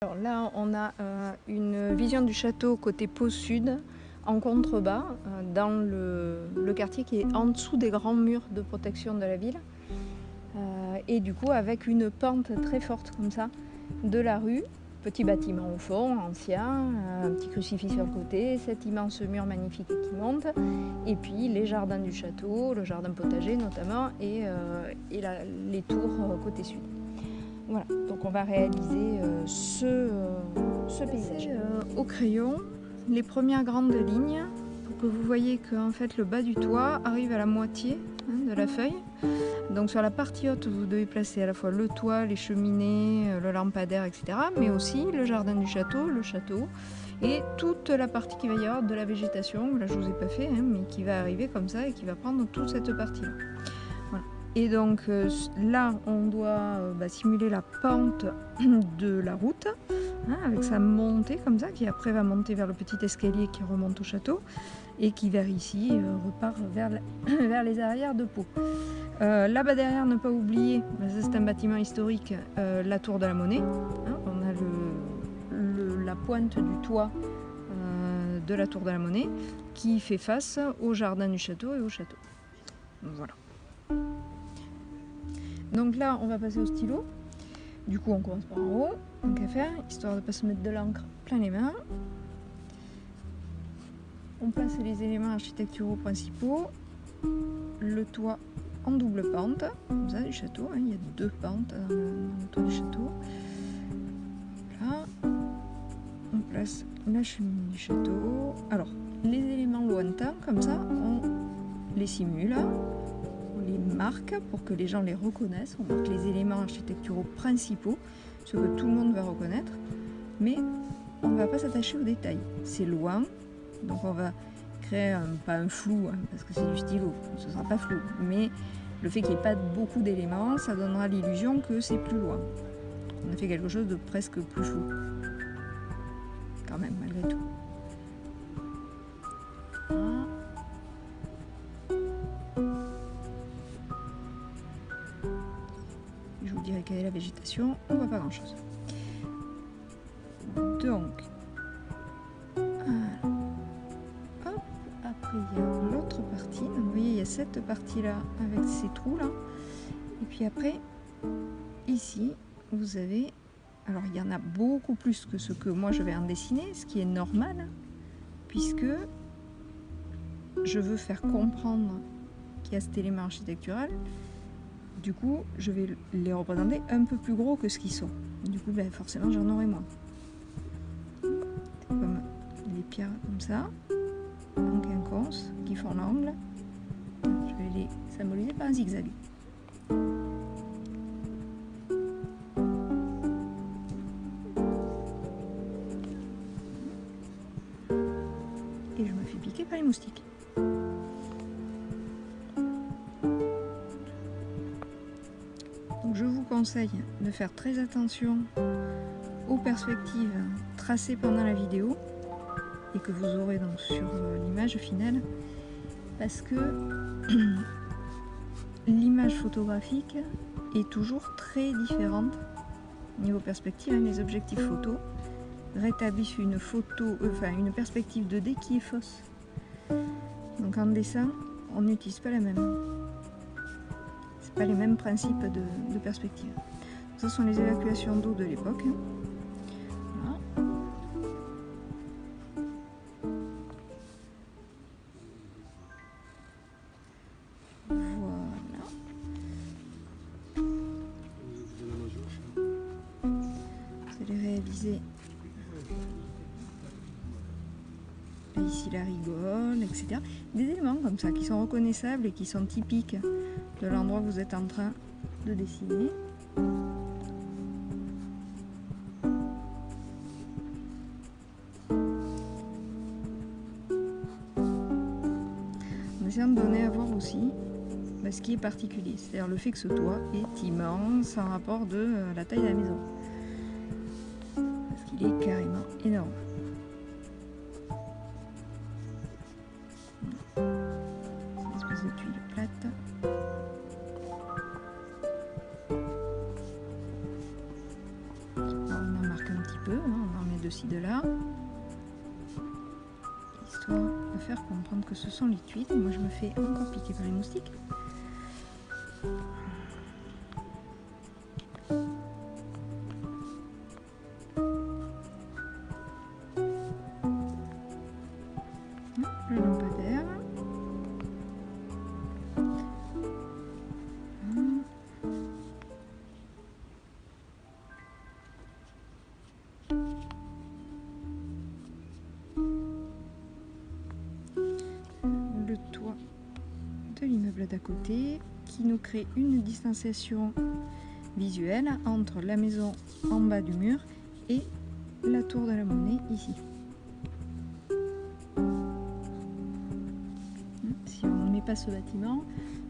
Alors là, on a une vision du château côté Pau Sud, en contrebas, dans le quartier qui est en dessous des grands murs de protection de la ville. Et du coup, avec une pente très forte comme ça de la rue, petit bâtiment au fond, ancien, un petit crucifix sur le côté, cet immense mur magnifique qui monte, et puis les jardins du château, le jardin potager notamment, et les tours côté sud. Voilà, donc on va réaliser ce paysage. Au crayon, les premières grandes lignes, pour que vous voyez que en fait, le bas du toit arrive à la moitié de la feuille. Donc sur la partie haute, vous devez placer à la fois le toit, les cheminées, le lampadaire, etc. Mais aussi le jardin du château, le château, et toute la partie qui va y avoir de la végétation. Là, je ne vous ai pas fait, mais qui va arriver comme ça et qui va prendre toute cette partie-là. Voilà. Et donc là, on doit simuler la pente de la route, avec sa montée comme ça, qui après va monter vers le petit escalier qui remonte au château, et qui vers ici repart vers les arrières de Pau. Là-bas derrière, ne pas oublier, c'est un bâtiment historique, la tour de la Monnaie. On a la pointe du toit de la tour de la Monnaie qui fait face au jardin du château et au château. Voilà. Donc là, on va passer au stylo. Du coup, on commence par en haut, donc à faire, histoire de ne pas se mettre de l'encre plein les mains. On place les éléments architecturaux principaux, le toit en double pente, comme ça, du château. Il y a deux pentes dans le toit du château. Là, on place la cheminée du château. Alors, les éléments lointains, comme ça, on les simule. On les marque pour que les gens les reconnaissent. On marque les éléments architecturaux principaux, ce que tout le monde va reconnaître. Mais on ne va pas s'attacher aux détails. C'est loin, donc on va créer pas un flou, parce que c'est du stylo, ce ne sera pas flou. Mais le fait qu'il n'y ait pas beaucoup d'éléments, ça donnera l'illusion que c'est plus loin. On a fait quelque chose de presque plus flou. Quand même, malgré tout. Voilà. Je vous dirai quelle est la végétation, on voit pas grand chose. Donc, hop, après il y a l'autre partie. Donc, vous voyez, il y a cette partie-là avec ces trous-là. Et puis après, ici, vous avez... Alors, il y en a beaucoup plus que ce que moi je vais en dessiner, ce qui est normal, puisque je veux faire comprendre qu'il y a cet élément architectural. Du coup, je vais les représenter un peu plus gros que ce qu'ils sont. Du coup, forcément, j'en aurai moins. C'est comme les pierres comme ça, en quinconce, qui font l'angle. Je vais les symboliser par un zigzag. Et je me fais piquer par les moustiques. Donc je vous conseille de faire très attention aux perspectives tracées pendant la vidéo et que vous aurez donc sur l'image finale, parce que l'image photographique est toujours très différente niveau perspective. Les objectifs photo rétablissent une perspective 2D qui est fausse. Donc en dessin, on n'utilise pas la même. C'est pas les mêmes principes de perspective. Ce sont les évacuations d'eau de l'époque. Voilà. Voilà. Vous allez réaliser là, ici la rigole, etc. Des éléments comme ça qui sont reconnaissables et qui sont typiques de l'endroit que vous êtes en train de dessiner. En essayant de donner à voir aussi ce qui est particulier, c'est-à-dire le fait que ce toit est immense en rapport de la taille de la maison. Parce qu'il est carrément énorme. Une espèce de tuile plate. On en marque un petit peu. de-ci de-là, histoire de faire comprendre que ce sont les tuiles. Et moi je me fais encore piquer par les moustiques. Le lampadaire. Le toit de l'immeuble d'à côté qui nous crée une distanciation visuelle entre la maison en bas du mur et la tour de la Monnaie ici. Si on ne met pas ce bâtiment,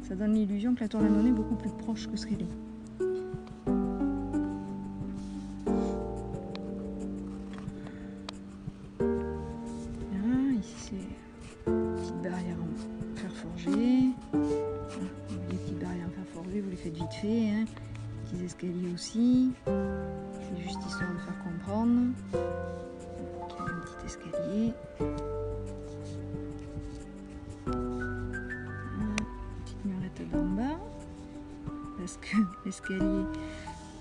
ça donne l'illusion que la tour de la Monnaie est beaucoup plus proche que ce qu'elle est. Ici c'est une petite barrière en fer forgé. Les petites barrières en fer forgé, vous les faites vite fait. Hein. Petits escaliers aussi. C'est juste histoire de faire comprendre. Donc, il y a un petit escalier. Petite murette d'en bas. Parce que l'escalier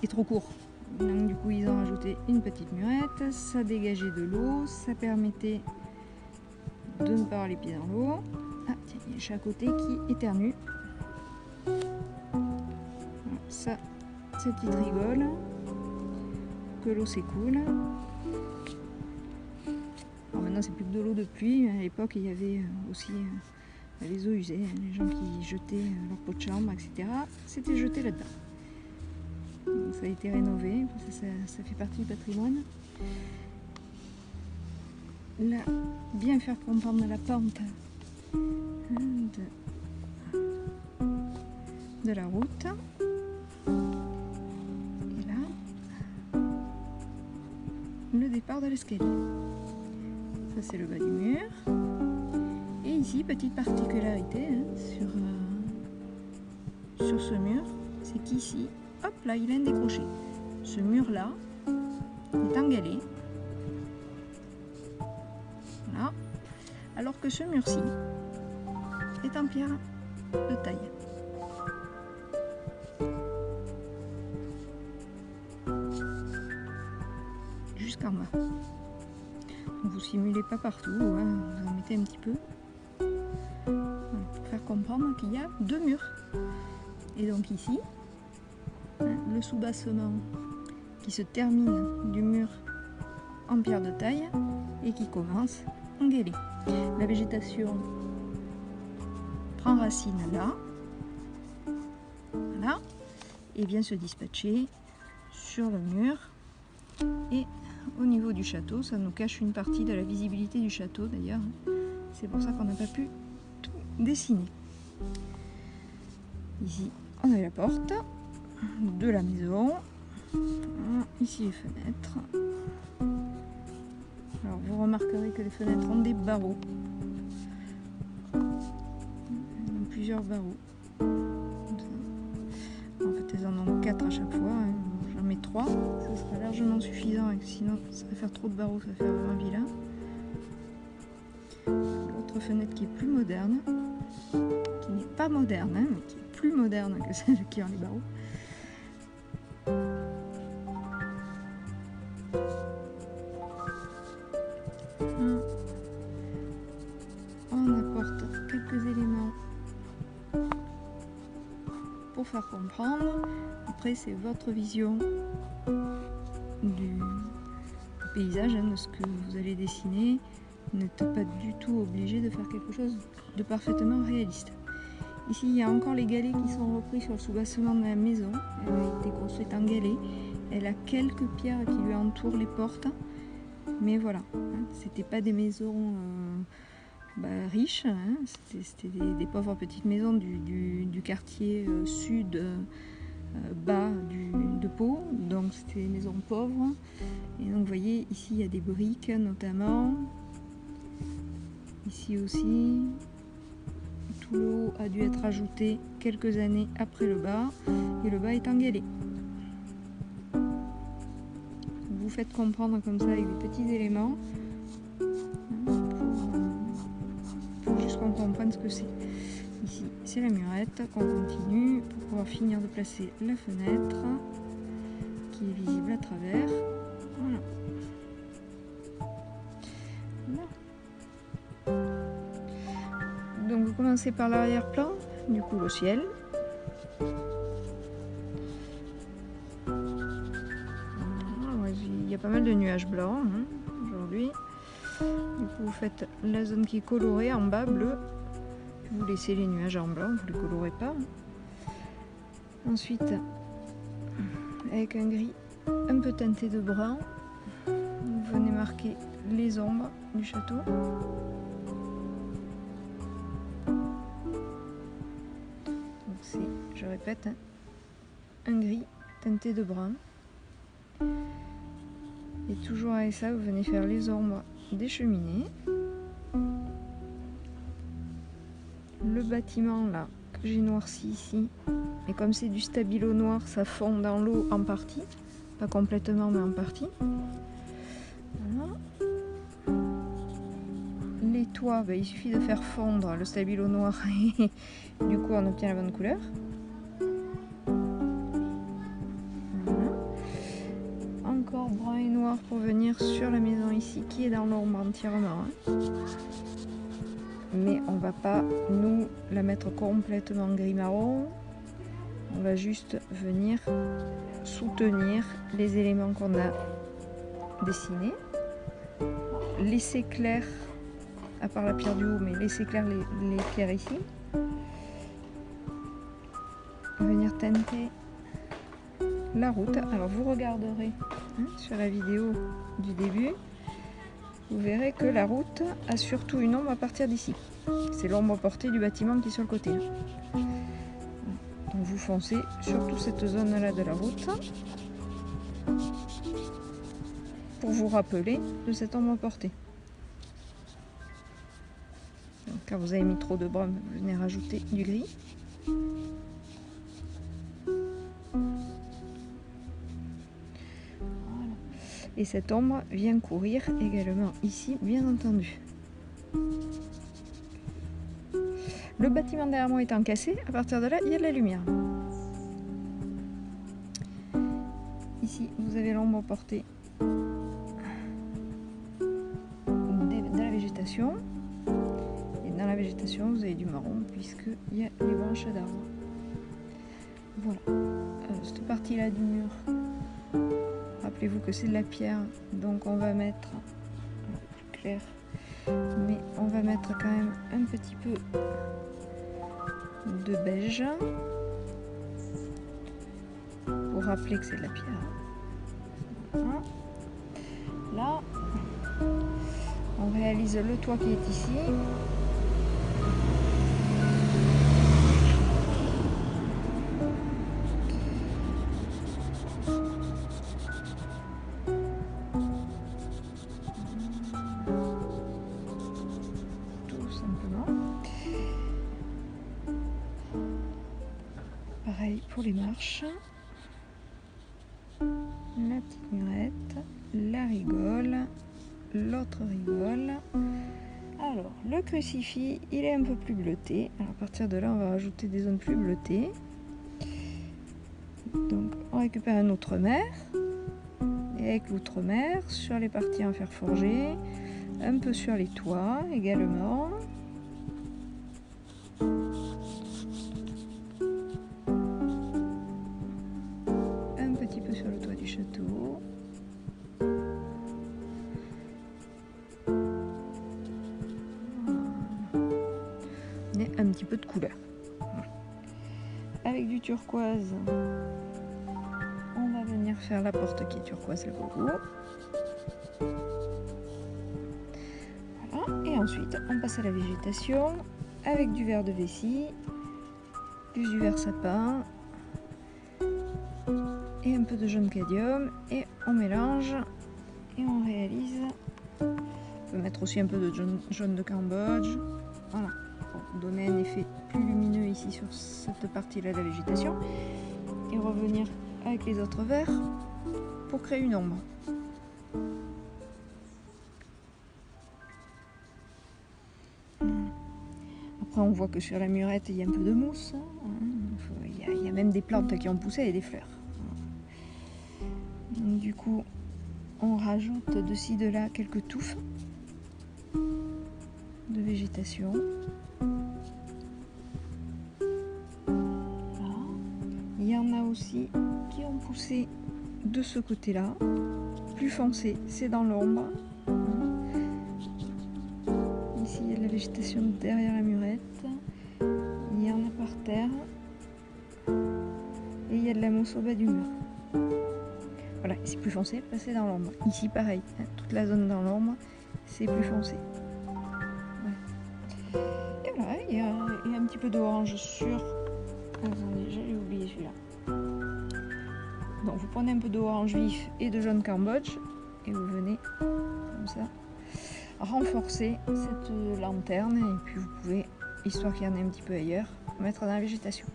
est trop court. Donc du coup ils ont rajouté une petite murette. Ça dégageait de l'eau. Ça permettait de ne pas avoir les pieds dans l'eau. Ah tiens, il y a un chat à côté qui éternue. Voilà, ça, cette petite rigole. Que l'eau s'écoule. Alors maintenant c'est plus que de l'eau de pluie. À l'époque il y avait aussi les eaux usées, hein, les gens qui jetaient leur pot de chambre, etc. C'était jeté là-dedans. Donc, ça a été rénové, ça fait partie du patrimoine. Là, bien faire comprendre la pente de la route. Et là, le départ de l'escalier. Ça c'est le bas du mur. Et ici, petite particularité hein, sur ce mur, c'est qu'ici, hop là, il a un décroché. Ce mur-là est en galets. Voilà. Alors que ce mur-ci est en pierre de taille. Jusqu'en bas. Donc vous simulez pas partout, hein, vous en mettez un petit peu. Voilà, pour faire comprendre qu'il y a deux murs. Et donc ici, le soubassement qui se termine du mur en pierre de taille et qui commence en galets. La végétation prend racine là, voilà, et vient se dispatcher sur le mur. Et au niveau du château, ça nous cache une partie de la visibilité du château d'ailleurs. C'est pour ça qu'on n'a pas pu tout dessiner. Ici, on a la porte de la maison. Ici les fenêtres. Alors vous remarquerez que les fenêtres ont des barreaux. Elles ont plusieurs barreaux. En fait elles en ont 4 à chaque fois. J'en mets 3. Ça sera largement suffisant. Sinon ça va faire trop de barreaux, ça va faire vraiment vilain. L'autre fenêtre qui est plus moderne. Qui n'est pas moderne, hein, mais qui est plus moderne que celle qui a les barreaux. On apporte quelques éléments pour faire comprendre. Après c'est votre vision du paysage, hein, de ce que vous allez dessiner. Vous n'êtes pas du tout obligé de faire quelque chose de parfaitement réaliste. Ici il y a encore les galets qui sont repris sur le soubassement de la maison. Elle a été construite en galets. Elle a quelques pierres qui lui entourent les portes. Mais voilà, hein, c'était pas des maisons riches, hein, c'était pauvres petites maisons du quartier sud bas de Pau, donc c'était des maisons pauvres. Et donc vous voyez, ici il y a des briques notamment, ici aussi. Tout le haut a dû être ajouté quelques années après le bas, et le bas est en galets. Vous vous faites comprendre comme ça avec des petits éléments pour juste qu'on comprenne ce que c'est. Ici, c'est la murette qu'on continue pour pouvoir finir de placer la fenêtre qui est visible à travers. Voilà. Donc vous commencez par l'arrière-plan, du coup le ciel. Il y a pas mal de nuages blancs aujourd'hui. Du coup vous faites la zone qui est colorée en bas, bleu. Vous laissez les nuages en blanc, vous ne les colorez pas. Ensuite, avec un gris un peu teinté de brun, vous venez marquer les ombres du château. Donc c'est, je répète, un gris teinté de brun. Et toujours avec ça, vous venez faire les ombres des cheminées. Le bâtiment là, que j'ai noirci ici, et comme c'est du stabilo noir, ça fond dans l'eau en partie. Pas complètement, mais en partie. Voilà. Les toits, il suffit de faire fondre le stabilo noir et du coup on obtient la bonne couleur. Voilà. Encore brun et noir pour venir sur la maison ici qui est dans l'ombre entièrement. Mais on va pas nous la mettre complètement gris marron. On va juste venir soutenir les éléments qu'on a dessinés. Laisser clair, à part la pierre du haut, mais laisser clair les pierres ici. Venir teinter la route. Alors vous regarderez sur la vidéo du début, vous verrez que la route a surtout une ombre à partir d'ici. C'est l'ombre portée du bâtiment qui est sur le côté. Donc vous foncez sur toute cette zone-là de la route pour vous rappeler de cette ombre portée. Donc, quand vous avez mis trop de brun, vous venez rajouter du gris. Voilà. Et cette ombre vient courir également ici, bien entendu. Le bâtiment derrière moi étant cassé, à partir de là, il y a de la lumière. Ici, vous avez l'ombre portée de la végétation. Et dans la végétation, vous avez du marron, puisqu'il y a les branches d'arbres. Voilà. Cette partie-là du mur, rappelez-vous que c'est de la pierre, donc on va mettre, plus clair, mais on va mettre quand même un petit peu de beige pour rappeler que c'est de la pierre. Voilà. Là, on réalise le toit qui est ici. Tout simplement. Pareil pour les marches. La petite murette, la rigole, l'autre rigole. Alors, le crucifix, il est un peu plus bleuté. Alors, à partir de là, on va rajouter des zones plus bleutées. Donc, on récupère un outremer. Et avec l'outremer, sur les parties en fer forgé, un peu sur les toits également. Un petit peu sur le toit du château. Et un petit peu de couleur. Avec du turquoise, on va venir faire la porte qui est turquoise là pour vous. Voilà. Et ensuite, on passe à la végétation avec du vert de vessie, plus du vert sapin et un peu de jaune cadmium. Et on mélange et on réalise. On peut mettre aussi un peu de jaune de Cambodge. Voilà. Pour donner un effet plus lumineux ici sur cette partie-là de la végétation et revenir avec les autres verts pour créer une ombre. Après on voit que sur la murette il y a un peu de mousse, il y a même des plantes qui ont poussé et des fleurs. Donc, du coup on rajoute de ci de là quelques touffes de végétation. Voilà. Il y en a aussi qui ont poussé de ce côté là, plus foncé, c'est dans l'ombre. Ici il y a de la végétation derrière la murette, il y en a par terre et il y a de la mousse au bas du mur. Voilà, ici plus foncé, c'est dans l'ombre. Ici pareil, toute la zone dans l'ombre, c'est plus foncé. Voilà. Et voilà, il y a un petit peu d'orange sur... Attendez, j'allais oublier celui-là. Donc vous prenez un peu d'orange vif et de jaune Cambodge et vous venez comme ça renforcer cette lanterne et puis vous pouvez, histoire qu'il y en ait un petit peu ailleurs, mettre dans la végétation.